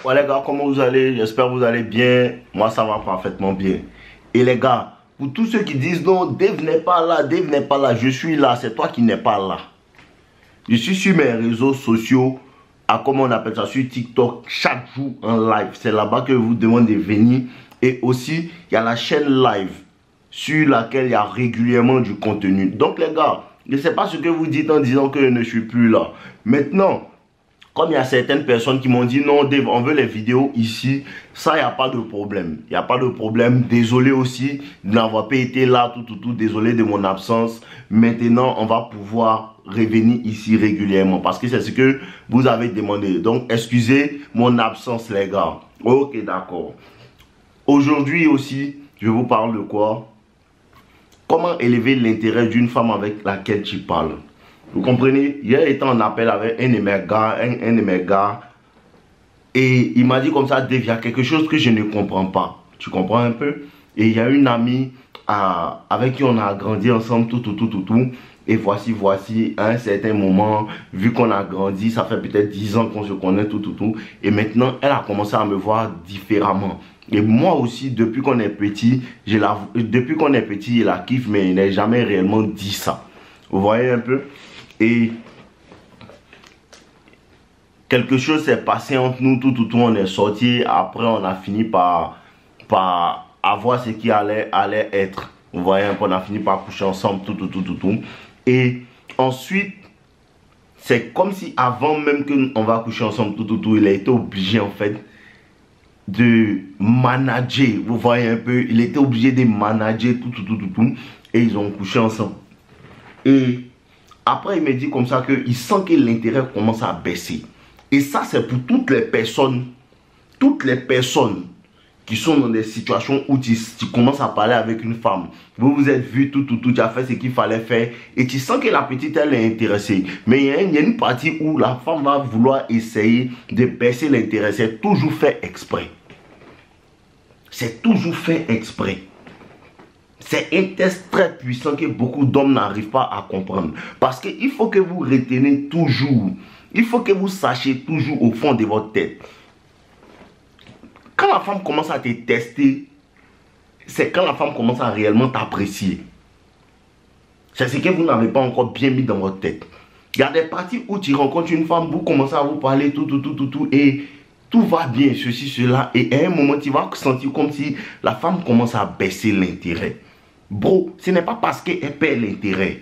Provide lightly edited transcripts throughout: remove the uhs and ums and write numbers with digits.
Ouais les gars, comment vous allez? J'espère que vous allez bien. Moi ça va parfaitement bien. Et les gars, pour tous ceux qui disent non, Dave n'est pas là, Dave n'est pas là, je suis là, c'est toi qui n'es pas là. Je suis sur mes réseaux sociaux, comment on appelle ça, sur TikTok, chaque jour en live. C'est là-bas que je vous demande de venir. Et aussi, il y a la chaîne live sur laquelle il y a régulièrement du contenu. Donc les gars, je ne sais pas ce que vous dites en disant que je ne suis plus là. Maintenant, comme il y a certaines personnes qui m'ont dit non Dave, on veut les vidéos ici, ça il n'y a pas de problème. Il n'y a pas de problème. Désolé aussi de n'avoir pas été là, désolé de mon absence. Maintenant, on va pouvoir revenir ici régulièrement parce que c'est ce que vous avez demandé. Donc, excusez mon absence les gars. Ok, d'accord. Aujourd'hui aussi, je vous parle de quoi? Comment élever l'intérêt d'une femme avec laquelle tu parles. Vous comprenez? Hier, j'étais en appel avec un de mes gars, et il m'a dit comme ça, Dave, il y a quelque chose que je ne comprends pas. Tu comprends un peu? Et il y a une amie avec qui on a grandi ensemble, et voici, à un certain moment, vu qu'on a grandi, ça fait peut-être 10 ans qu'on se connaît, et maintenant, elle a commencé à me voir différemment. Et moi aussi, depuis qu'on est petit, je la kiffe, mais il n'a jamais réellement dit ça. Vous voyez un peu? Et quelque chose s'est passé entre nous, on est sorti. Après, on a fini par avoir ce qui allait être. Vous voyez, on a fini par coucher ensemble, Et ensuite, c'est comme si avant même qu'on va coucher ensemble, il a été obligé en fait de manager. Vous voyez un peu, il était obligé de manager et ils ont couché ensemble. Et après, il me dit comme ça qu'il sent que l'intérêt commence à baisser. Et ça, c'est pour toutes les personnes qui sont dans des situations où tu commences à parler avec une femme. Vous vous êtes vu, tu as fait ce qu'il fallait faire. Et tu sens que la petite, elle est intéressée. Mais il y a une partie où la femme va vouloir essayer de baisser l'intérêt. C'est toujours fait exprès. C'est toujours fait exprès. C'est un test très puissant que beaucoup d'hommes n'arrivent pas à comprendre. Parce qu'il faut que vous retenez toujours. Il faut que vous sachiez toujours au fond de votre tête. Quand la femme commence à te tester, c'est quand la femme commence à réellement t'apprécier. C'est ce que vous n'avez pas encore bien mis dans votre tête. Il y a des parties où tu rencontres une femme, vous commencez à vous parler, et tout va bien, ceci, cela. Et à un moment, tu vas sentir comme si la femme commence à baisser l'intérêt. Bro, ce n'est pas parce qu'elle perd l'intérêt.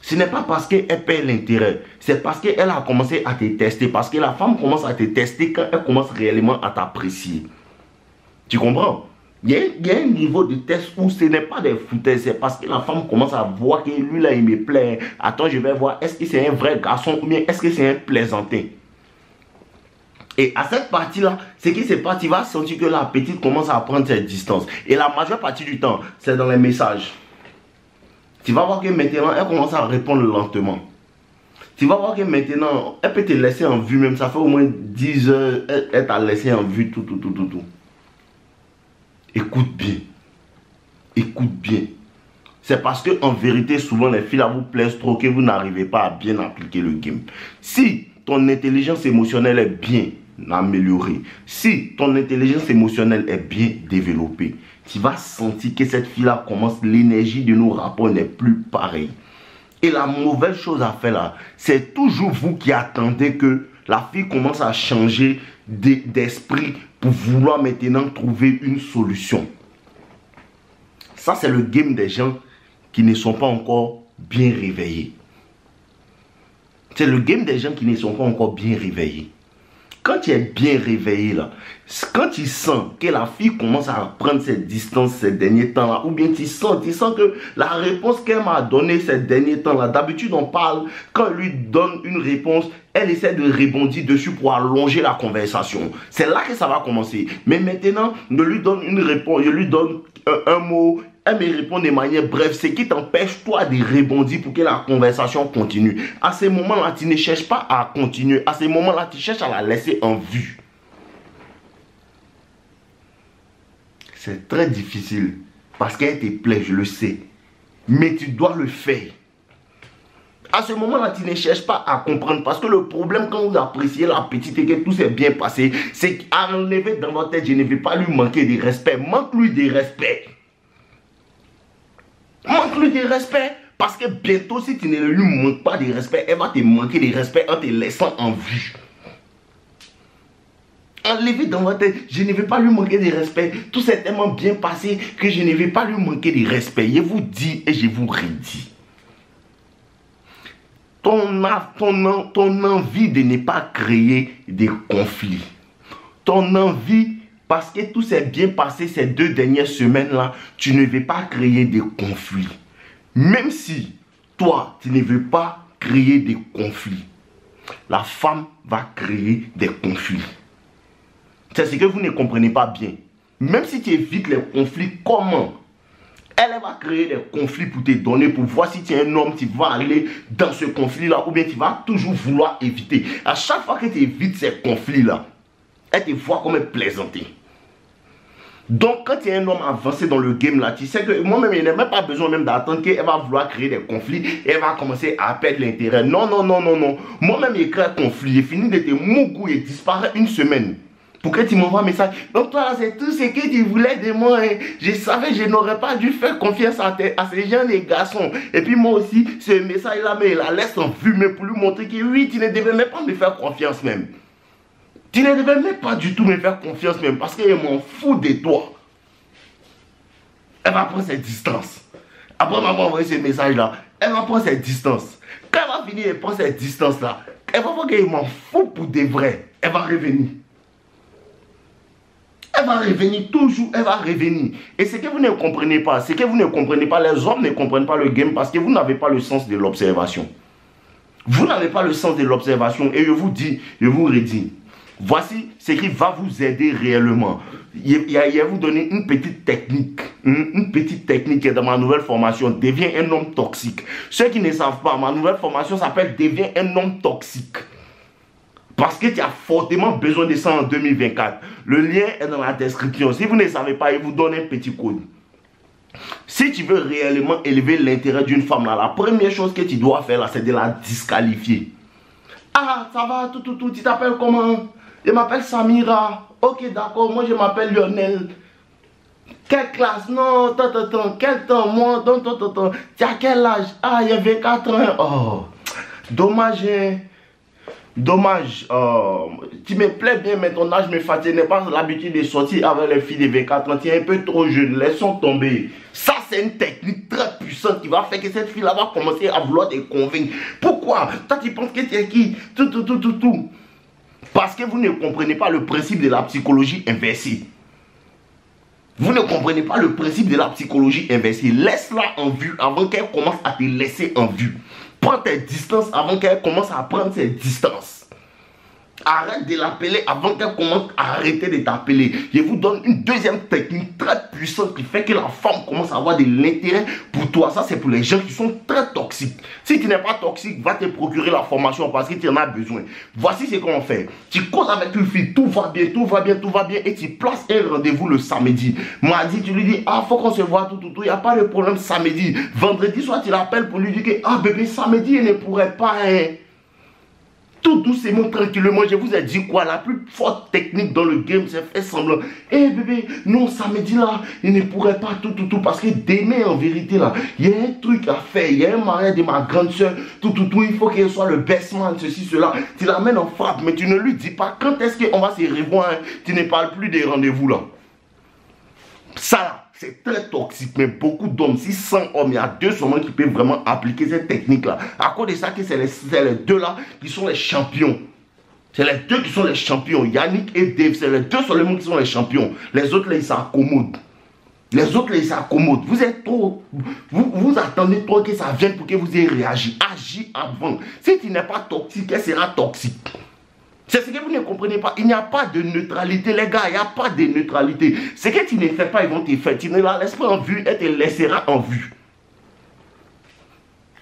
Ce n'est pas parce qu'elle perd l'intérêt. C'est parce qu'elle a commencé à te tester. Parce que la femme commence à te tester quand elle commence réellement à t'apprécier. Tu comprends? Il y a un niveau de test où ce n'est pas des foutaises. C'est parce que la femme commence à voir que lui là il me plaît. Attends, je vais voir. Est-ce que c'est un vrai garçon ou bien est-ce que c'est un plaisantin? Et à cette partie-là, ce qui se passe, tu vas sentir que la petite commence à prendre cette distance. Et la majeure partie du temps, c'est dans les messages. Tu vas voir que maintenant, elle commence à répondre lentement. Tu vas voir que maintenant, elle peut te laisser en vue même. Ça fait au moins 10 heures, elle t'a laissé en vue, Écoute bien. Écoute bien. C'est parce que en vérité, souvent, les filles là vous plaisent trop que vous n'arrivez pas à bien appliquer le game. Si ton intelligence émotionnelle est bien améliorée, si ton intelligence émotionnelle est bien développée, tu vas sentir que cette fille-là commence, l'énergie de nos rapports n'est plus pareille. Et la mauvaise chose à faire là, c'est toujours vous qui attendez que la fille commence à changer d'esprit pour vouloir maintenant trouver une solution. Ça, c'est le game des gens qui ne sont pas encore bien réveillés. C'est le game des gens qui ne sont pas encore bien réveillés. Quand tu es bien réveillé là, quand tu sens que la fille commence à prendre cette distance ces derniers temps là, ou bien tu sens que la réponse qu'elle m'a donnée ces derniers temps là, d'habitude on parle, quand elle lui donne une réponse, elle essaie de rebondir dessus pour allonger la conversation. C'est là que ça va commencer. Mais maintenant, je lui donne une réponse, je lui donne un mot, elle me répond de manière brève, ce qui t'empêche toi de rebondir pour que la conversation continue. À ce moment-là, tu ne cherches pas à continuer. À ce moment-là, tu cherches à la laisser en vue. C'est très difficile parce qu'elle te plaît, je le sais. Mais tu dois le faire. À ce moment-là, tu ne cherches pas à comprendre. Parce que le problème, quand vous appréciez la petite et que tout s'est bien passé, c'est qu'enlever dans votre tête, je ne vais pas lui manquer de respect. Manque-lui de respect. Manque-lui de respect. Parce que bientôt, si tu ne lui manques pas de respect, elle va te manquer de respect en te laissant en vue. Enlevez dans votre tête, je ne vais pas lui manquer de respect. Tout s'est tellement bien passé que je ne vais pas lui manquer de respect. Je vous dis et je vous redis. Ton envie de ne pas créer des conflits. Ton envie, parce que tout s'est bien passé ces 2 dernières semaines-là, tu ne veux pas créer des conflits. Même si toi, tu ne veux pas créer des conflits, la femme va créer des conflits. C'est ce que vous ne comprenez pas bien. Même si tu évites les conflits, comment? Elle va créer des conflits pour te donner, pour voir si tu es un homme, tu vas aller dans ce conflit-là, ou bien tu vas toujours vouloir éviter. À chaque fois que tu évites ces conflits-là, elle te voit comme plaisanter. Donc, quand tu es un homme avancé dans le game là, tu sais que moi-même, il n'a même pas besoin même d'attendre qu'elle va vouloir créer des conflits et elle va commencer à perdre l'intérêt. Non, non, non, non, non. Moi-même, il crée un conflit, il finit de te mougou et disparaît une semaine. Pour que tu m'envoies un message. Donc toi, c'est tout ce que tu voulais de moi. Hein. Je savais que je n'aurais pas dû faire confiance à ces gens, les garçons. Et puis moi aussi, ce message-là, mais il la laisse en vue, mais pour lui montrer que oui, tu ne devais même pas me faire confiance même. Tu ne devais même pas du tout me faire confiance même, parce qu'elle m'en fout de toi. Elle va prendre ses distances. Après m'avoir envoyé ce message-là, elle va prendre ses distances. Quand elle va finir et prendre ses distances-là, elle va voir qu'elle m'en fout pour de vrai. Elle va revenir. Elle va revenir, toujours, elle va revenir. Et ce que vous ne comprenez pas, c'est que vous ne comprenez pas, les hommes ne comprennent pas le game parce que vous n'avez pas le sens de l'observation. Vous n'avez pas le sens de l'observation et je vous dis, je vous redis, voici ce qui va vous aider réellement. Je vais vous donner une petite technique. Une petite technique dans ma nouvelle formation, deviens un homme toxique. Ceux qui ne savent pas, ma nouvelle formation s'appelle deviens un homme toxique. Parce que tu as fortement besoin de ça en 2024. Le lien est dans la description. Si vous ne savez pas, il vous donne un petit code. Si tu veux réellement élever l'intérêt d'une femme, là, la première chose que tu dois faire, c'est de la disqualifier. Ah, ça va, tu t'appelles comment? Je m'appelle Samira. Ok, d'accord, moi je m'appelle Lionel. Quelle classe? Non, quel temps? Moi, tu as quel âge? Ah, il y a 24 ans. Oh, dommage, hein? Dommage, tu me plais bien, mais ton âge me fatigue. Je n'ai pas l'habitude de sortir avec les filles de 24 ans. Tu es un peu trop jeune, laissons tomber. Ça, c'est une technique très puissante qui va faire que cette fille-là va commencer à vouloir te convaincre. Pourquoi? Toi, tu penses que tu es qui? Tout. Parce que vous ne comprenez pas le principe de la psychologie inversée. Vous ne comprenez pas le principe de la psychologie inversée. Laisse-la en vue avant qu'elle commence à te laisser en vue. Prends tes distances avant qu'elle commence à prendre ses distances. Arrête de l'appeler avant qu'elle commence à arrêter de t'appeler. Je vous donne une deuxième technique très puissante qui fait que la femme commence à avoir de l'intérêt pour toi. Ça, c'est pour les gens qui sont très toxiques. Si tu n'es pas toxique, va te procurer la formation parce que tu en as besoin. Voici ce qu'on fait. Tu causes avec une fille, tout va bien, et tu places un rendez-vous le samedi. Mardi, tu lui dis, ah, faut qu'on se voit, tout, il n'y a pas de problème samedi. Vendredi soir, tu l'appelles pour lui dire que, ah, bébé, samedi, il ne pourrait pas, hein. Tout doucement, tranquillement, je vous ai dit quoi? La plus forte technique dans le game, c'est faire semblant. Eh bébé, non, samedi là, il ne pourrait pas tout. Parce que demain, en vérité là, il y a un truc à faire. Il y a un mariage de ma grande soeur, tout. Il faut qu'il soit le best man, ceci, cela. Tu l'amènes en frappe, mais tu ne lui dis pas quand est-ce qu'on va se revoir. Hein? Tu ne parles plus des rendez-vous là. Ça là. C'est très toxique, mais beaucoup d'hommes, si 100 hommes, il y a 2 seulement qui peuvent vraiment appliquer cette technique-là. À cause de ça, c'est les 2 là qui sont les champions. C'est les 2 qui sont les champions. Yannick et Dave, c'est les 2 seulement qui sont les champions. Les autres là, ils s'accommodent. Vous êtes trop. Vous attendez trop que ça vienne pour que vous ayez réagi. Agis avant. Si tu n'es pas toxique, elle sera toxique. C'est ce que vous ne comprenez pas. Il n'y a pas de neutralité, les gars. Il n'y a pas de neutralité. Ce que tu ne fais pas, ils vont te faire. Tu ne la laisses pas en vue, elle te laissera en vue.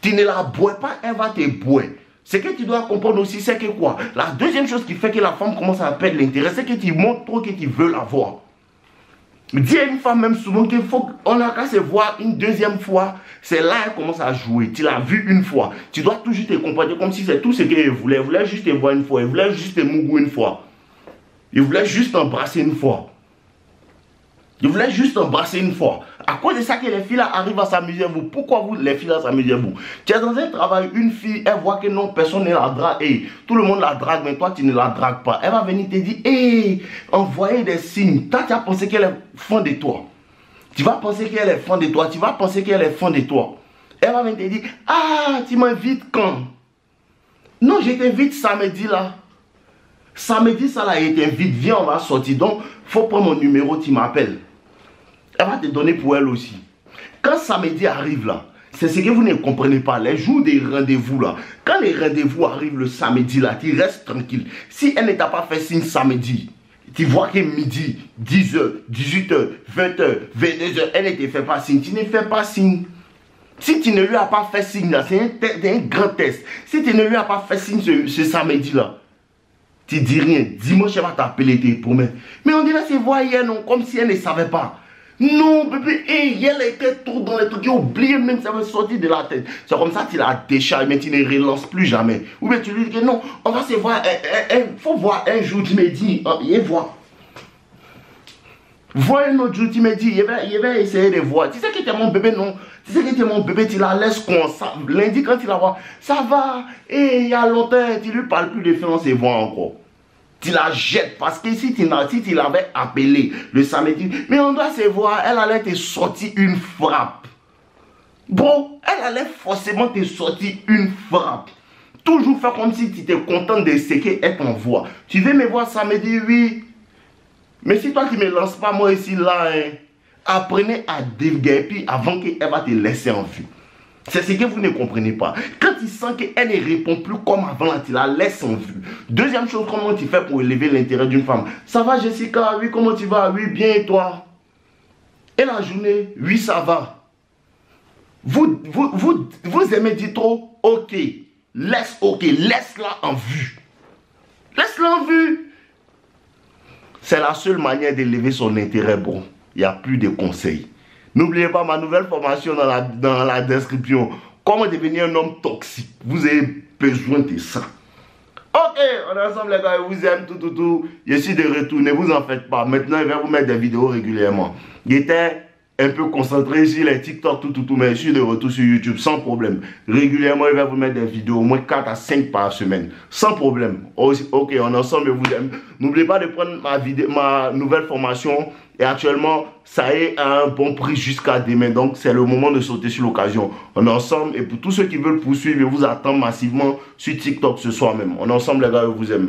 Tu ne la bois pas, elle va te boire. Ce que tu dois comprendre aussi, c'est que quoi? La deuxième chose qui fait que la femme commence à perdre l'intérêt, c'est que tu montres trop que tu veux la voir. Dis à une femme même souvent qu'il faut qu'on a qu'à se voir une deuxième fois. C'est là qu'elle commence à jouer. Tu l'as vu une fois. Tu dois toujours te comporter comme si c'est tout ce qu'elle voulait. Elle voulait juste te voir une fois. Elle voulait juste te mougou une fois. Il voulait juste t'embrasser une fois. Il voulait juste embrasser une fois. À cause de ça que les filles là arrivent à s'amuser à vous. Pourquoi vous, les filles là, s'amusez à vous? Tu es dans un travail, une fille, elle voit que non, personne ne la drague. Hey, tout le monde la drague, mais toi, tu ne la dragues pas. Elle va venir te dire, hey, envoyer des signes. Toi, tu as pensé qu'elle est fan de toi. Tu vas penser qu'elle est fan de toi. Tu vas penser qu'elle est fan de toi. Elle va venir te dire, ah, tu m'invites quand? Non, je t'invite samedi là. Samedi, ça là, je t'invite, viens, on va sortir. Donc, il faut prendre mon numéro, tu m'appelles. Elle va te donner pour elle aussi. Quand samedi arrive là, c'est ce que vous ne comprenez pas. Les jours des rendez-vous là, quand les rendez-vous arrivent le samedi là, tu restes tranquille. Si elle ne t'a pas fait signe samedi, tu vois que midi, 10h, 18h, 20h, 22h, elle ne te fait pas signe, tu ne fais pas signe. Si tu ne lui as pas fait signe là, c'est un grand test. Si tu ne lui as pas fait signe ce samedi là, tu dis rien. Dimanche, elle va t'appeler, tes promets. Mais on dirait c'est voir hier, non, comme si elle ne savait pas. Non, bébé, elle était trop dans les trucs, tu as oublié même, ça va sortir de la tête. C'est comme ça, tu la décharges, mais tu ne relances plus jamais. Ou bien tu lui dis que non, on va se voir, il faut voir un jour, tu me dis, il voit. Vois un autre jour, tu me dis, il va essayer de voir. Tu sais que tu es mon bébé, non? Tu sais que tu es mon bébé, tu la laisses comme ça. Lundi, quand tu la vois, ça va, il y a longtemps, tu lui parles plus de finances et voit encore. Tu la jettes parce que si tu l'avais appelé le samedi, mais on doit se voir, elle allait te sortir une frappe. Bon, elle allait forcément te sortir une frappe. Toujours faire comme si tu étais content de ce qu'elle t'envoie. Tu veux me voir samedi, oui. Mais si toi tu ne me lances pas, moi ici, là, hein, apprenez à déguerpir avant qu'elle va te laisser en vue. C'est ce que vous ne comprenez pas. Quand tu sens qu'elle ne répond plus comme avant, là, tu la laisses en vue. Deuxième chose, comment tu fais pour élever l'intérêt d'une femme? Ça va Jessica? Oui, comment tu vas? Oui, bien et toi? Et la journée? Oui, ça va. Vous aimez dire trop? Ok. Laisse-la en vue. Laisse-la en vue. C'est la seule manière d'élever son intérêt, bon. Il n'y a plus de conseils. N'oubliez pas ma nouvelle formation dans la description. Comment devenir un homme toxique. Vous avez besoin de ça. Ok, on est ensemble les gars, je vous aime tout. Je suis de retour, ne vous en faites pas. Maintenant, je vais vous mettre des vidéos régulièrement. J'étais un peu concentré sur les TikTok, tout, mais je suis de retour sur YouTube sans problème. Régulièrement, je vais vous mettre des vidéos, au moins 4 à 5 par semaine. Sans problème. Ok, on est ensemble, je vous aime. N'oubliez pas de prendre ma nouvelle formation. Et actuellement, ça est à un bon prix jusqu'à demain. Donc, c'est le moment de sauter sur l'occasion. On est ensemble. Et pour tous ceux qui veulent poursuivre, je vous attends massivement sur TikTok ce soir même. On est ensemble, les gars, je vous aime.